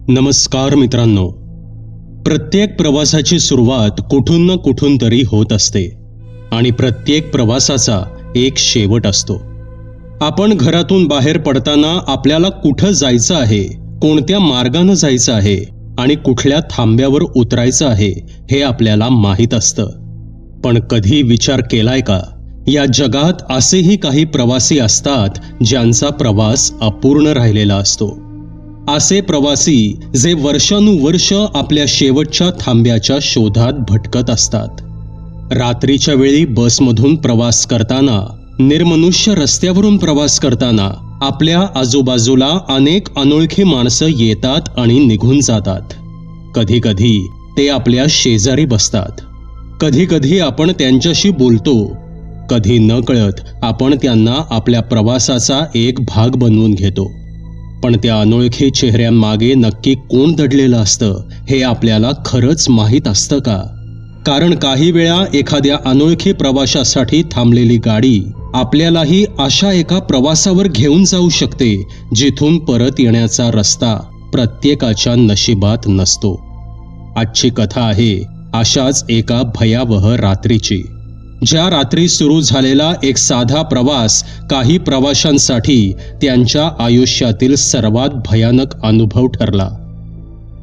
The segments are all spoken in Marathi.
नमस्कार मित्रांनो. प्रत्येक प्रवासाची सुरुवात कुठून ना कुठून तरी होत असते आणि प्रत्येक प्रवासाचा एक शेवट असतो. आपण घरातून बाहेर पडताना आपल्याला कुठं जायचं आहे, कोणत्या मार्गानं जायचं आहे आणि कुठल्या थांब्यावर उतरायचं आहे हे आपल्याला माहीत असतं. पण कधी विचार केलाय का, या जगात असेही काही प्रवासी असतात ज्यांचा प्रवास अपूर्ण राहिलेला असतो. असे प्रवासी जे वर्षानुवर्ष आपल्या शेवटच्या थांब्याच्या शोधात भटकत असतात. रात्रीच्या वेळी बसमधून प्रवास करताना, निर्मनुष्य रस्त्यावरून प्रवास करताना आपल्या आजूबाजूला अनेक अनोळखी माणसं येतात आणि निघून जातात. कधी कधी ते आपल्या शेजारी बसतात, कधी कधी आपण त्यांच्याशी बोलतो, कधी नकळत आपण त्यांना आपल्या प्रवासाचा एक भाग बनवून घेतो. पण त्या अनोळखी चेहऱ्यांमागे नक्की कोण दडलेलं असतं हे आपल्याला खरंच माहीत असतं का? कारण काही वेळा एखाद्या अनोळखी प्रवाशासाठी थांबलेली गाडी आपल्यालाही अशा एका प्रवासावर घेऊन जाऊ शकते जिथून परत येण्याचा रस्ता प्रत्येकाच्या नशिबात नसतो. आजची कथा आहे अशाच एका भयावह रात्रीची. ज्या रात्री सुरू झालेला एक साधा प्रवास काही प्रवाशांसाठी त्यांच्या आयुष्यातील सर्वात भयानक अनुभव ठरला.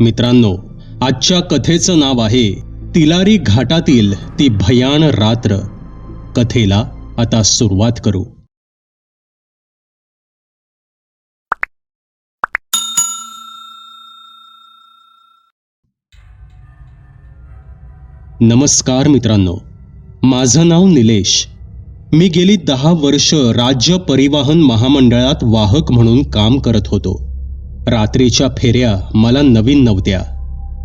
मित्रांनो, आजच्या कथेचं नाव आहे तिलारी घाटातील ती भयान रात्र. कथेला आता सुरुवात करू. नमस्कार मित्रांनो, माझं नाव निलेश. मी गेली 10 वर्ष राज्य परिवहन महामंडळात वाहक म्हणून काम करत होतो. रात्रीच्या फेऱ्या मला नवीन नव्हत्या,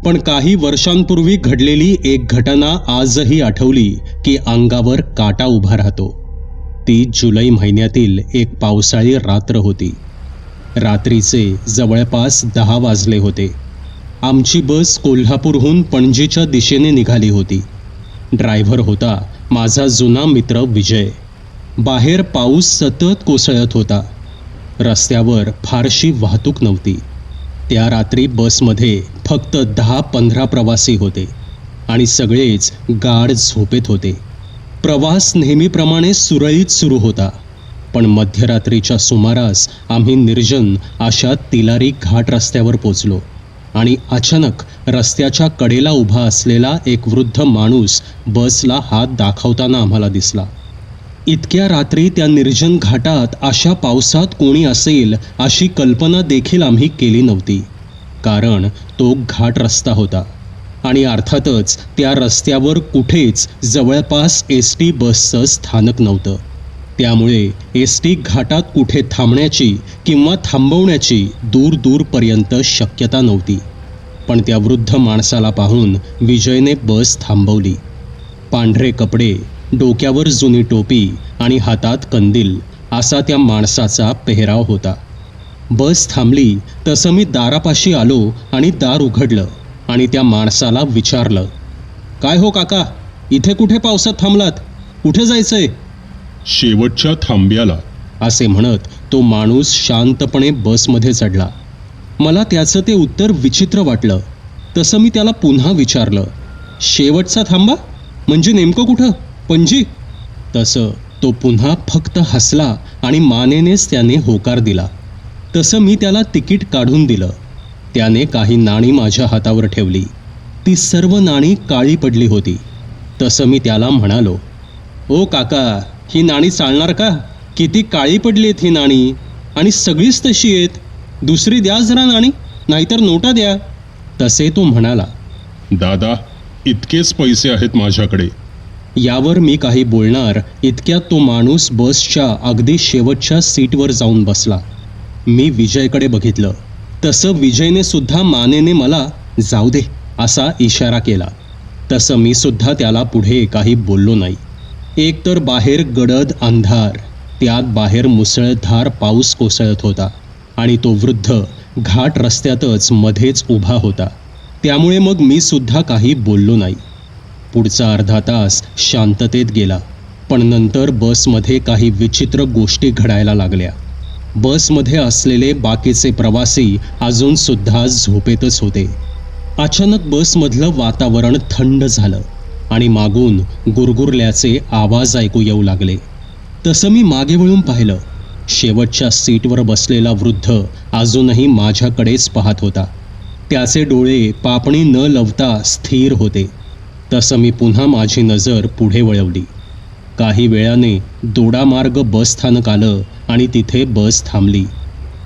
पण काही वर्षांपूर्वी घडलेली एक घटना आजही आठवली की अंगावर काटा उभा राहतो. ती जुलै महिन्यातील एक पावसाळी रात्र होती. रात्रीचे जवळपास 10 वाजले होते. आमची बस कोल्हापूरहून पणजीच्या दिशेने निघाली होती. ड्रायव्हर होता माझा जुना मित्र विजय. बाहेर पाऊस सतत कोसळत होता. रस्त्यावर फारशी वाहतूक नव्हती. त्या रात्री बसमध्ये फक्त 10-15 प्रवासी होते आणि सगळेच गाढ झोपेत होते. प्रवास नेहमीप्रमाणे सुरळीत सुरू होता. पण मध्यरात्रीच्या सुमारास आम्ही निर्जन अशा तिलारी घाट रस्त्यावर पोचलो आणि अचानक रस्त्याच्या कडेला उभा असलेला एक वृद्ध माणूस बसला हात दाखवताना आम्हाला दिसला. इतक्या रात्री त्या निर्जन घाटात अशा पावसात कोणी असेल अशी कल्पना देखील आम्ही केली नव्हती. कारण तो घाट रस्ता होता आणि अर्थातच त्या रस्त्यावर कुठेच जवळपास एसटी बसचं स्थानक नव्हतं. त्यामुळे एसटी घाटात कुठे थांबण्याची किंवा थांबवण्याची दूरपर्यंत शक्यता नव्हती. पण त्या वृद्ध माणसाला पाहून विजयने बस थांबवली. पांढरे कपडे, डोक्यावर जुनी टोपी आणि हातात कंदील असा त्या माणसाचा पेहराव होता. बस थांबली तसं मी दारापाशी आलो आणि दार उघडलं आणि त्या माणसाला विचारलं, "काय हो काका, इथे कुठे पावसात थांबलात? कुठे जायचंय?" शेवटच्या थांब्याला, असे म्हणत तो माणूस शांतपणे बसमध्ये चढला. मला त्याचं ते उत्तर विचित्र वाटलं. तसं मी त्याला पुन्हा विचारलं, "शेवटचा थांबा? म्हणजे नेमकं कुठं? पणजी?" तसं तो पुन्हा फक्त हसला आणि मानेनेच त्याने होकार दिला. तसं मी त्याला तिकीट काढून दिलं. त्याने काही नाणी माझ्या हातावर ठेवली. ती सर्व नाणी काळी पडली होती. तसं मी त्याला म्हणालो, "ओ काका, ही नाणी चालणार का? किती काळी पडलीत ही नाणी आणि सगळीच तशी आहेत. दुसरी द्या जरा नाणी, नाहीतर नोटा द्या." तसे तो म्हणाला, दादा, इतकेच पैसे आहेत माझ्याकडे. यावर मी काही बोलणार इतक्यात तो माणूस बसच्या अगदी शेवटच्या सीटवर जाऊन बसला. मी विजयकडे बघितलं. तसं विजयने सुद्धा मानेने मला जाऊ दे असा इशारा केला. तसं मी सुद्धा त्याला पुढे काही बोललो नाही. एकतर बाहेर गडद अंधार, त्यात बाहेर मुसळधार पाऊस कोसळत होता आणि तो वृद्ध घाट रस्त्यातच मध्येच उभा होता. त्यामुळे मग मी सुद्धा काही बोललो नाही. पुढचा अर्धा तास शांततेत गेला. पण नंतर बसमध्ये काही विचित्र गोष्टी घडायला लागल्या. बसमध्ये असलेले बाकीचे प्रवासी अजून सुद्धा झोपेतच होते. अचानक बसमधलं वातावरण थंड झालं आणि मागून गुरगुरल्याचे आवाज ऐकू येऊ लागले. तसं मी मागे वळून पाहिलं. शेवटच्या सीटवर बसलेला वृद्ध अजूनही माझ्याकडेच पाहत होता. त्याचे डोळे पापणी न लवता स्थिर होते. तसं मी पुन्हा माझी नजर पुढे वळवली. काही वेळाने दोडामार्ग बसस्थानक आलं आणि तिथे बस थांबली.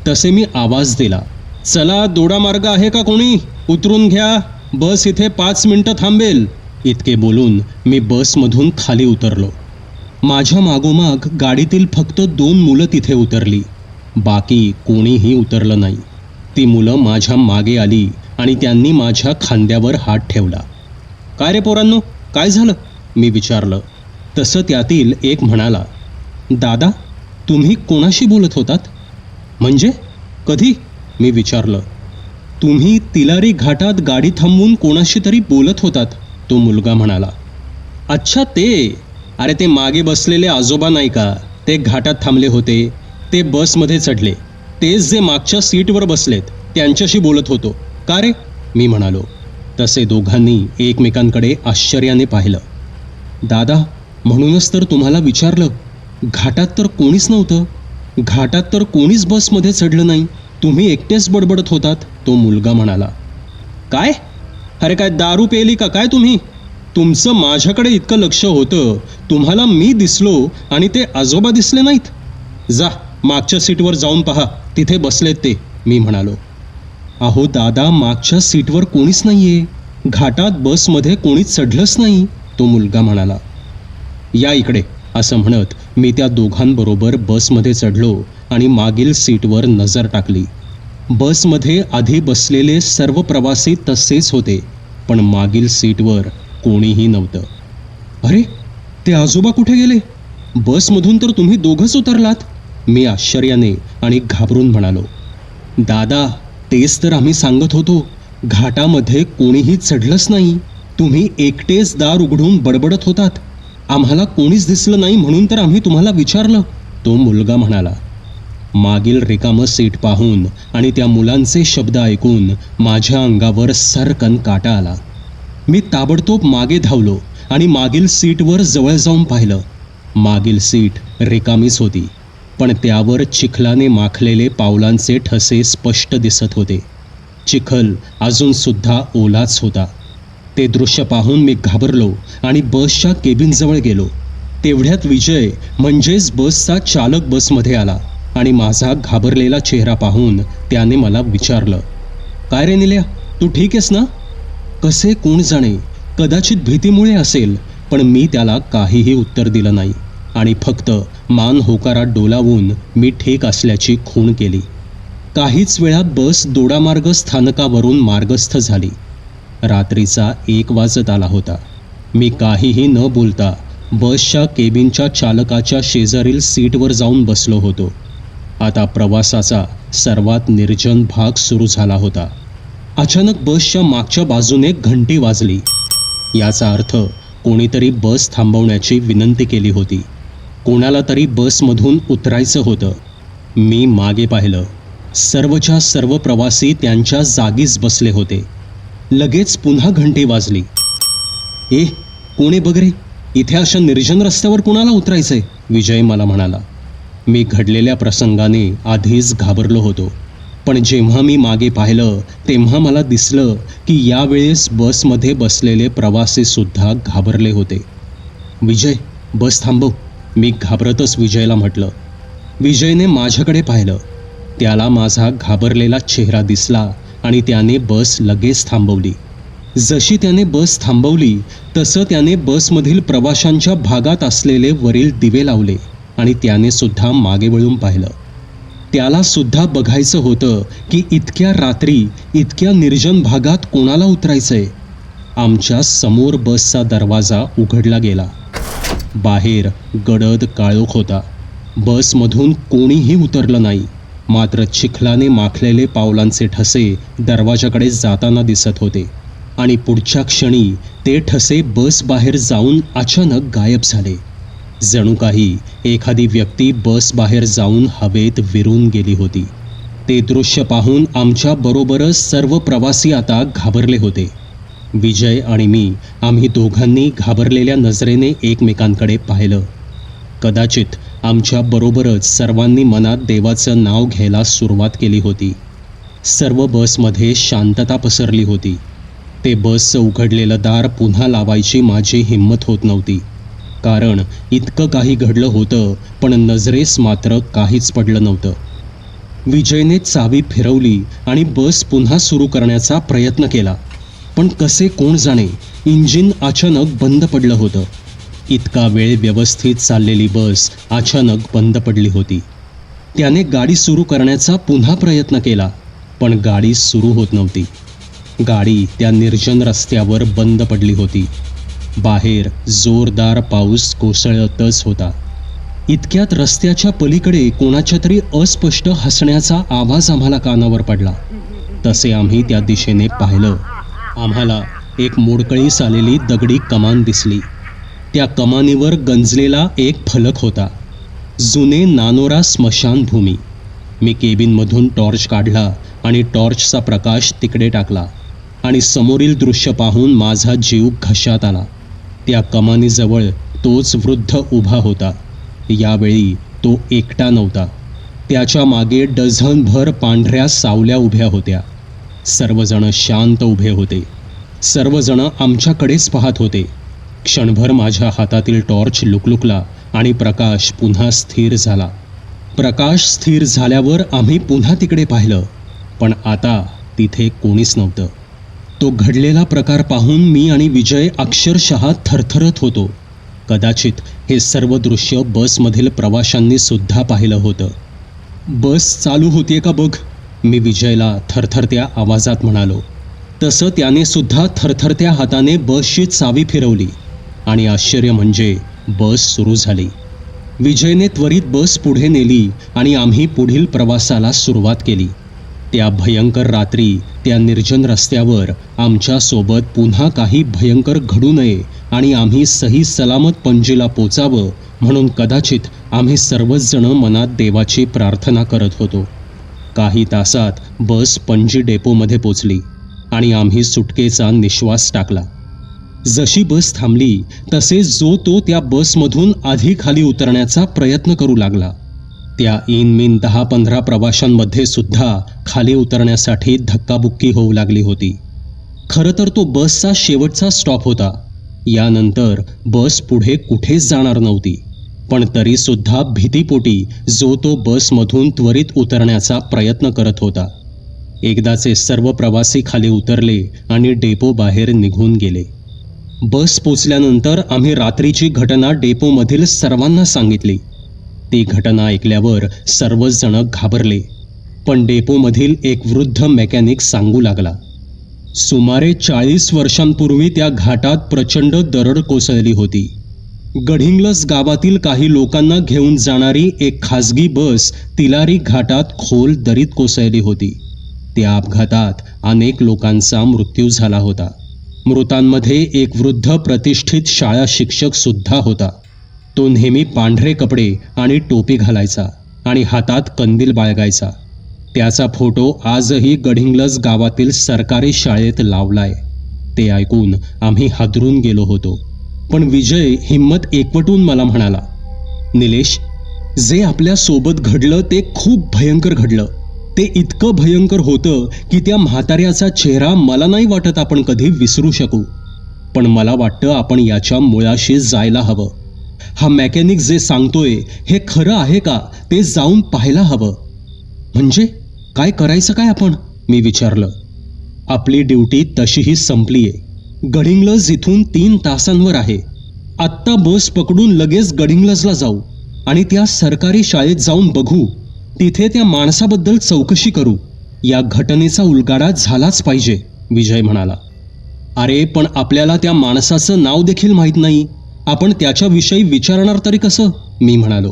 तसे मी आवाज दिला, चला दोडामार्ग आहे का कोणी? उतरून घ्या, बस इथे 5 मिनिटं थांबेल. इतके बोलून मी बसमधून खाली उतरलो. माझ्या मागोमाग गाडीतील फक्त 2 मुलं तिथे उतरली. बाकी कोणीही उतरलं नाही. ती मुलं माझ्या मागे आली आणि त्यांनी माझ्या खांद्यावर हात ठेवला. काय रे पोरांनो, काय झालं? मी विचारलं. तसं त्यातील एक म्हणाला, दादा तुम्ही कोणाशी बोलत होतात? म्हणजे कधी? मी विचारलं. तुम्ही तिलारी घाटात गाडी थांबवून कोणाशी तरी बोलत होतात, तो मुलगा म्हणाला. अच्छा ते, अरे ते मागे बसलेले आजोबा नाही का, ते घाटात थांबले होते, ते बसमध्ये चढले, तेच जे मागच्या सीटवर बसलेत त्यांच्याशी बोलत होतो. का रे? मी म्हणालो. तसे दोघांनी एकमेकांकडे आश्चर्याने पाहिलं. दादा म्हणूनच तर तुम्हाला विचारलं, घाटात तर कोणीच नव्हतं, घाटात तर कोणीच बसमध्ये चढलं नाही, तुम्ही एकटेच बडबडत होतात, तो मुलगा म्हणाला. काय? अरे काय दारू पेली का काय तुम्ही? तुमचं माझ्याकडे इतकं लक्ष होतं, तुम्हाला मी दिसलो आणि ते आजोबा दिसले नाहीत? जा मागच्या सीटवर जाऊन पहा, तिथे बसलेत ते, मी म्हणालो. अहो दादा, मागच्या सीटवर कोणीच नाहीये, घाटात बसमध्ये कोणीच चढलंच नाही, तो मुलगा म्हणाला. या इकडे, असं म्हणत मी त्या दोघांबरोबर बसमध्ये चढलो आणि मागील सीटवर नजर टाकली. बसमध्ये आधी बसलेले सर्व प्रवासी तसेच होते, पण मागील सीटवर कोणीही नव्हतं. अरे ते आजोबा कुठे गेले? बसमधून तर तुम्ही दोघंच उतरलात, मी आश्चर्याने आणि घाबरून म्हणालो. दादा तेच तर आम्ही सांगत होतो, घाटामध्ये कोणीही चढलंच नाही, तुम्ही एकटेच दार उघडून बडबडत होतात, आम्हाला कोणीच दिसलं नाही म्हणून तर आम्ही तुम्हाला विचारलं, तो मुलगा म्हणाला. मागील रिकामं सीट पाहून आणि त्या मुलांचे शब्द ऐकून माझ्या अंगावर सरकन काटा आला. मी ताबडतोब मागे धावलो आणि मागील सीटवर जवळ जाऊन पाहिलं. मागील सीट रिकामीच होती, पण त्यावर चिखलाने माखलेले पावलांचे ठसे स्पष्ट दिसत होते. चिखल अजूनसुद्धा ओलाच होता. ते दृश्य पाहून मी घाबरलो आणि बसच्या केबिनजवळ गेलो. तेवढ्यात विजय म्हणजेच बसचा चालक बसमध्ये आला आणि माझा घाबरलेला चेहरा पाहून त्याने मला विचारलं, काय रे निल्या, तू ठीक आहेस ना? कसे कोण जाणे, कदाचित भीतीमुळे असेल, पण मी त्याला काहीही उत्तर दिलं नाही आणि फक्त मान होकारात डोलावून मी ठीक असल्याची खूण केली. काहीच वेळात बस दोडामार्ग स्थानकावरून मार्गस्थ झाली. रात्रीचा 1 वाजत आला होता. मी काहीही न बोलता बसच्या केबिनच्या चालकाच्या शेजारील सीटवर जाऊन बसलो होतो. आता प्रवासाचा सर्वात निर्जन भाग सुरू झाला होता. अचानक बसच्या मागच्या बाजूने घंटी वाजली. याचा अर्थ कोणीतरी बस थांबवण्याची विनंती केली होती. कोणाला तरी बसमधून उतरायचं होतं. मी मागे पाहिलं. सर्वच्या सर्व प्रवासी त्यांच्या जागीच बसले होते. लगेच पुन्हा घंटी वाजली. ए कोणी बघ रे, इथे अशा निर्जन रस्त्यावर कुणाला उतरायचंय, विजय मला म्हणाला. मी घडलेल्या प्रसंगाने आधीच घाबरलो होतो, पण जेव्हा मी मागे पाहिलं तेव्हा मला दिसलं की यावेळेस बसमध्ये बसलेले प्रवासीसुद्धा घाबरले होते. विजय बस थांबव, मी घाबरतच विजयला म्हटलं. विजयने माझ्याकडे पाहिलं. त्याला माझा घाबरलेला चेहरा दिसला आणि त्याने बस लगेच थांबवली. जशी त्याने बस थांबवली तसं त्याने बसमधील प्रवाशांच्या भागात असलेले वरील दिवे लावले आणि त्याने सुद्धा मागे वळून पाहिलं. त्याला सुद्धा बघायचं होतं की इतक्या रात्री इतक्या निर्जन भागात कोणाला उतरायचंय. आमच्या समोर बसचा दरवाजा उघडला गेला. बाहेर गडद काळोख होता. बसमधून कोणीही उतरलं नाही, मात्र चिखलाने माखलेले पावलांचे ठसे दरवाजाकडे जाताना दिसत होते आणि पुढच्या क्षणी ते ठसे बस बाहेर जाऊन अचानक गायब झाले. जणू काही एखादी व्यक्ती बस बाहेर जाऊन हवेत विरून गेली होती. ते दृश्य पाहून आमच्या बरोबरच सर्व प्रवासी आता घाबरले होते. विजय आणि मी आम्ही दोघांनी घाबरलेल्या नजरेने एकमेकांकडे पाहिलं. कदाचित आमच्या बरोबरच सर्वांनी मनात देवाचं नाव घ्यायला सुरुवात केली होती. सर्व बसमध्ये शांतता पसरली होती. ते बसचं उघडलेलं दार पुन्हा लावायची माझी हिंमत होत नव्हती, कारण इतकं काही घडलं होतं, पण नजरेस मात्र काहीच पडलं नव्हतं. विजयने चावी फिरवली आणि बस पुन्हा सुरू करण्याचा प्रयत्न केला, पण कसे कोण जाणे इंजिन अचानक बंद पडलं होतं. इतका वेळ व्यवस्थित चाललेली बस अचानक बंद पडली होती. त्याने गाडी सुरू करण्याचा पुन्हा प्रयत्न केला, पण गाडी सुरू होत नव्हती. गाडी त्या निर्जन रस्त्यावर बंद पडली होती. बाहेर जोरदार पाऊस कोसळतच होता. इतक्यात रस्त्याच्या पलीकडे कोणाच्या तरी अस्पष्ट हसण्याचा आवाज आम्हाला कानावर पडला. तसे आम्ही त्या दिशेने पाहिलं. आम्हाला एक मोडकळीस आलेली दगडी कमान दिसली. त्या कमानीवर गंजलेला एक फलक होता, जुने नानोरा स्मशानभूमी. मी केबिनमधून टॉर्च काढला आणि टॉर्चचा प्रकाश तिकडे टाकला आणि समोरील दृश्य पाहून माझा जीव घशात आला. त्या कमानीजवळ तोच वृद्ध उभा होता. यावेळी तो एकटा नव्हता. त्याच्या मागे डझनभर पांढऱ्या सावल्या उभ्या होत्या. सर्वजण शांत उभे होते. सर्वजण आमच्याकडेच पाहत होते. क्षणभर माझ्या हातातील टॉर्च लुकलुकला आणि प्रकाश पुन्हा स्थिर झाला. प्रकाश स्थिर झाल्यावर आम्ही पुन्हा तिकडे पाहिलं, पण आता तिथे कोणीच नव्हतं. तो घडलेला प्रकार पाहून मी आणि विजय अक्षरशः थरथरत होतो. कदाचित हे सर्व दृश्य बसमधील प्रवाशांनी सुद्धा पाहिलं होतं. बस चालू होतीये का बघ, मी विजयला थरथरत्या आवाजात म्हणालो. तसं त्याने सुद्धा थरथरत्या हाताने बसची चावी फिरवली आणि आश्चर्य म्हणजे बस सुरू झाली. विजयने त्वरित बस पुढे नेली आणि आम्ही पुढील प्रवासाला सुरुवात केली. त्या भयंकर रात्री त्या निर्जन रस्त्यावर आमच्यासोबत पुन्हा काही भयंकर घडू नये आणि आम्ही सही सलामत पणजीला पोचावं म्हणून कदाचित आम्ही सर्वच जण मनात देवाची प्रार्थना करत होतो. काही तासात बस पणजी डेपोमध्ये पोचली आणि आम्ही सुटकेचा निश्वास टाकला. जशी बस थांबली तसे जो तो त्या बसमधून आधी खाली उतरण्याचा प्रयत्न करू लागला. त्या इनमिन 10-15 प्रवाशांमध्ये सुद्धा खाली उतरण्यासाठी धक्काबुक्की होऊ लागली होती. खरं तर तो बसचा शेवटचा स्टॉप होता. यानंतर बस पुढे कुठेच जाणार नव्हती, पण तरीसुद्धा भीतीपोटी जो तो बसमधून त्वरित उतरण्याचा प्रयत्न करत होता. एकदाचे सर्व प्रवासी खाली उतरले आणि डेपो बाहेर निघून गेले. बस पोचल्यानंतर आम्ही रात्रीची घटना डेपोमधील सर्वांना सांगितली. ती घटना ऐकल्यावर सर्वच जण घाबरले, पण डेपोमधील एक वृद्ध मेकॅनिक सांगू लागला, सुमारे 40 वर्षांपूर्वी त्या घाटात प्रचंड दरड कोसळली होती. गडिंग्लज गावातील काही लोकांना घेऊन जाणारी एक खासगी बस तिलारी घाटात खोल दरीत कोसळली होती. त्या अपघातात अनेक लोकांचा मृत्यू झाला होता. मृतांमध्ये एक वृद्ध प्रतिष्ठित शाळा शिक्षक सुद्धा होता. तो नेहमी पांढरे कपडे आणि टोपी घालायचा आणि हातात कंदील बाळगायचा. त्याचा फोटो आजही गडिंग्लज गावातील सरकारी शाळेत लावलाय. ते ऐकून आम्ही हादरून गेलो होतो. पण विजय हिम्मत एकवटून मला म्हणाला, निलेश, जे आपल्या सोबत घडलं ते खूप भयंकर घडलं. ते इतकं भयंकर होतं की त्या म्हाताऱ्याचा चेहरा मला नाही वाटत आपण कधी विसरू शकू. पण मला वाटतं आपण याच्या मुळाशी जायला हवं. हा मेकॅनिक जे सांगतोय हे खरं आहे का ते जाऊन पाहायला हवं. म्हणजे काय करायचं काय आपण, मी विचारलं. आपली ड्युटी तशीही संपलीये. गडिंग्लज इथून 3 तासांवर आहे. आत्ता बस पकडून लगेच गडिंग्लजला जाऊ आणि त्या सरकारी शाळेत जाऊन बघू. तिथे त्या माणसाबद्दल चौकशी करू. या घटनेचा उलगडा झालाच पाहिजे, विजय म्हणाला. अरे पण आपल्याला त्या माणसाचं नाव देखील माहीत नाही. आपण त्याच्याविषयी विचारणार तरी कसं, मी म्हणालो.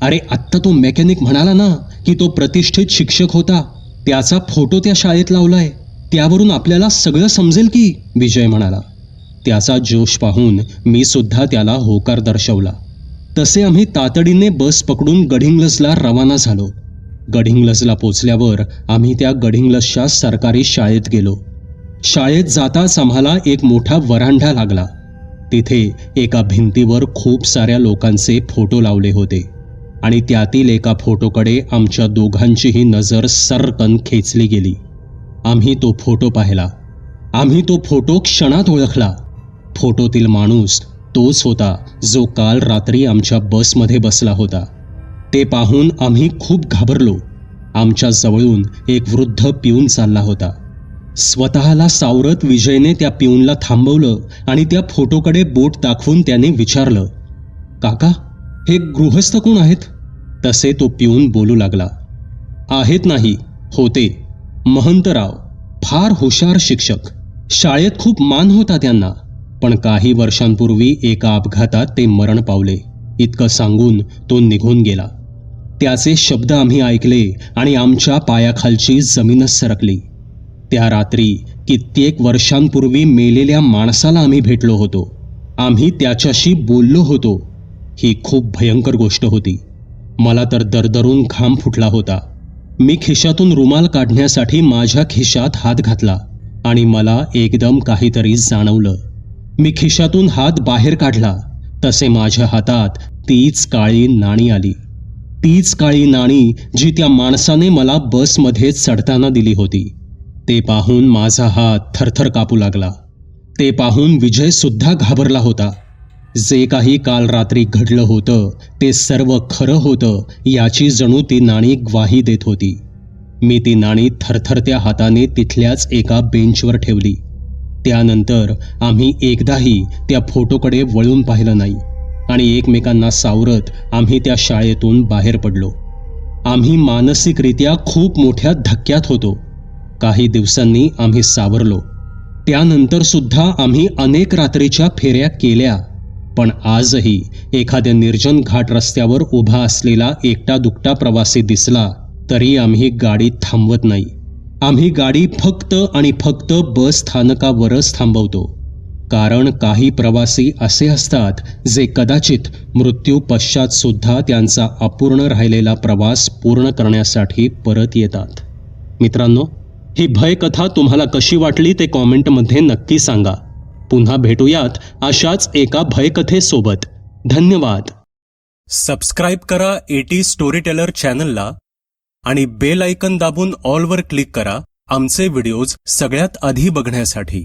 अरे आत्ता तो मेकॅनिक म्हणाला ना की तो प्रतिष्ठित शिक्षक होता. त्याचा फोटो त्या शाळेत लावलाय. त्यावरून आपल्याला सगळं समजेल की, विजय म्हणाला. त्याचा जोश पाहून मी सुद्धा त्याला होकार दर्शवला. तसे आम्ही तातडीने बस पकडून गडिंग्लजला रवाना झालो. गडिंग्लजला पोचल्यावर आम्ही त्या गडिंग्लजच्या सरकारी शाळेत गेलो. शाळेत जाताच आम्हाला एक मोठा वरांडा लागला. तिथे एका भिंतीवर खूप साऱ्या लोकांचे फोटो लावले होते आणि त्यातील एका फोटोकडे आमच्या दोघांचीही नजर सर्रकन खेचली गेली. आम्ही तो फोटो पाहिला. आम्ही तो फोटो क्षणात ओळखला. फोटोतील माणूस तोच होता जो काल रात्री आमच्या बसमध्ये बसला होता. ते पाहून आम्ही खूप घाबरलो. आमच्या जवळून एक वृद्ध पिऊन चालला होता. स्वतःला सावरत विजयने त्या पिऊनला थांबवलं आणि त्या फोटोकडे बोट दाखवून त्याने विचारलं, काका, हे गृहस्थ कोण आहेत? तसे तो पिऊन बोलू लागला, आहेत नाही, होते. महंतराव, फार हुशार शिक्षक. शाळेत खूप मान होता त्यांना, पण काही वर्षांपूर्वी एका अपघातात ते मरण पावले. इतकं सांगून तो निघून गेला. त्याचे शब्द आम्ही ऐकले आणि आमच्या पायाखालची जमीनच सरकली. त्या रात्री कित्येक वर्षांपूर्वी मेलेल्या माणसाला आम्ही भेटलो होतो. आम्ही त्याच्याशी बोललो होतो. ही खूप भयंकर गोष्ट होती. मला तर दरदरून घाम फुटला होता. मी खिशातून रुमाल काढण्यासाठी माझ्या खिशात हात घातला आणि मला एकदम काहीतरी जाणवलं. मी खिशातून हात बाहेर काढला तसे माझ्या हातात तीच काळी नाणी आली. तीच काळी नाणी जी त्या माणसाने मला बसमध्ये चढताना दिली होती. ते पाहून माझा हात थरथर कापू लागला. ते पाहून विजय सुद्धा घाबरला होता. जे काही काल रात्री घडलं होतं ते सर्व खरं होतं याची जणू ती नाणी ग्वाही देत होती. मी ती नाणी थरथरत्या हाताने तिथल्याच एका बेंचवर ठेवली. त्यानंतर आम्ही एकदाही त्या फोटोकडे वळून पाहिलं नाही आणि एकमेकांना सावरत आम्ही त्या शाळेतून बाहेर पडलो. आम्ही मानसिकरित्या खूप मोठ्या धक्क्यात होतो. काही दिवसांनी आम्ही सावरलो. त्यानंतर सुद्धा आम्ही अनेक रात्रीच्या फेऱ्या केल्या, पण आजही एखाद्या निर्जन घाट रस्त्यावर उभा असलेला एकटा दुकटा प्रवासी दिसला तरी आम्ही गाडी थांबवत नाही. आम्ही गाडी फक्त आणि फक्त बस स्थानकावरच थांबवतो. कारण काही प्रवासी असे असतात जे कदाचित मृत्यू पश्चात सुद्धा त्यांचा अपूर्ण राहिलेला प्रवास पूर्ण करण्यासाठी परत येतात. मित्रांनो, ही भयकथा तुम्हाला कशी वाटली ते कॉमेंटमध्ये नक्की सांगा. पुन्हा भेटूयात अशाच एका भयकथेसोबत. धन्यवाद. सबस्क्राईब करा एटी स्टोरी टेलर चॅनलला आणि बेल आयकन दाबून ऑलवर क्लिक करा आमचे व्हिडिओज सगळ्यात आधी बघण्यासाठी.